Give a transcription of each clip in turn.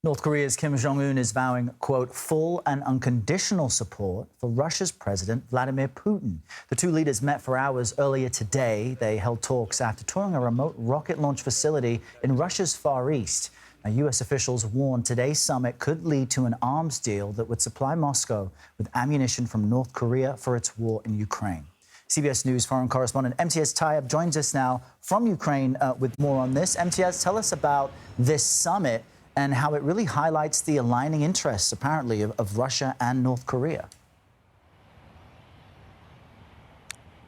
North Korea's Kim Jong-un is vowing, quote, full and unconditional support for Russia's President Vladimir Putin. The two leaders met for hours earlier today. They held talks after touring a remote rocket launch facility in Russia's Far East. Now, U.S. officials warned today's summit could lead to an arms deal that would supply Moscow with ammunition from North Korea for its war in Ukraine. CBS News foreign correspondent Imtiaz Tyab joins us now from Ukraine with more on this. Imtiaz, tell us about this summit and how it really highlights the aligning interests, apparently, of Russia and North Korea.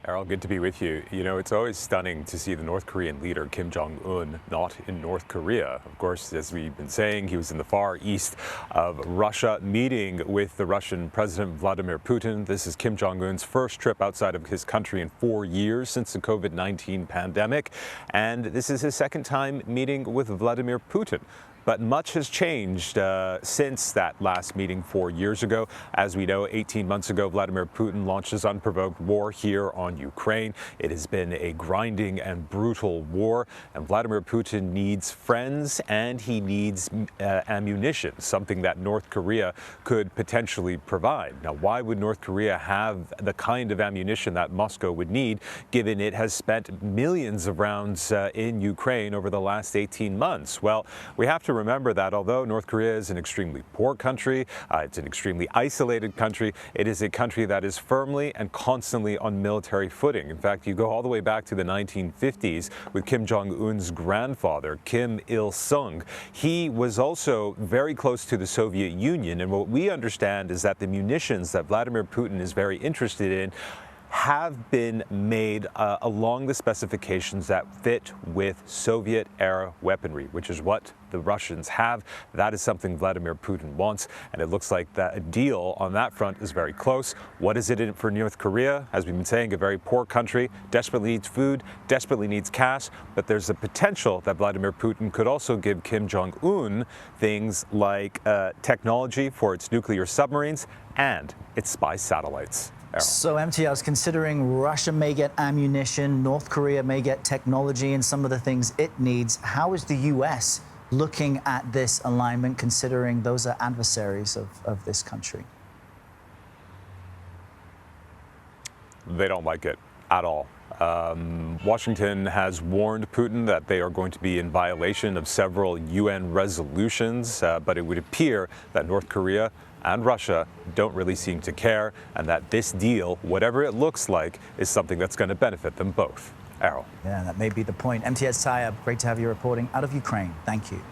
Errol, good to be with you. You know, it's always stunning to see the North Korean leader, Kim Jong-un, not in North Korea. Of course, as we've been saying, he was in the far east of Russia, meeting with the Russian President Vladimir Putin. This is Kim Jong-un's first trip outside of his country in 4 years since the COVID-19 pandemic. And this is his second time meeting with Vladimir Putin. But much has changed since that last meeting 4 years ago. As we know, 18 months ago, Vladimir Putin launched his unprovoked war here on Ukraine. It has been a grinding and brutal war, and Vladimir Putin needs friends and he needs ammunition, something that North Korea could potentially provide. Now, why would North Korea have the kind of ammunition that Moscow would need, given it has spent millions of rounds in Ukraine over the last 18 months? Well, we have to remember that although North Korea is an extremely poor country, it's an extremely isolated country, it is a country that is firmly and constantly on military footing. In fact, you go all the way back to the 1950s with Kim Jong-un's grandfather, Kim Il-sung. He was also very close to the Soviet Union, and what we understand is that the munitions that Vladimir Putin is very interested in have been made along the specifications that fit with Soviet-era weaponry, which is what the Russians have. That is something Vladimir Putin wants, and it looks like that a deal on that front is very close. What is it in for North Korea? As we've been saying, a very poor country, desperately needs food, desperately needs cash, but there's a potential that Vladimir Putin could also give Kim Jong-un things like technology for its nuclear submarines and its spy satellites. So, Imtiaz, considering Russia may get ammunition, North Korea may get technology and some of the things it needs, how is the U.S. looking at this alignment, considering those are adversaries of this country? They don't like it at all. Washington has warned Putin that they are going to be in violation of several UN resolutions, but it would appear that North Korea and Russia don't really seem to care, and that this deal, whatever it looks like, is something that's going to benefit them both. Errol. Yeah, that may be the point. Imtiaz Tyab, great to have you reporting out of Ukraine. Thank you.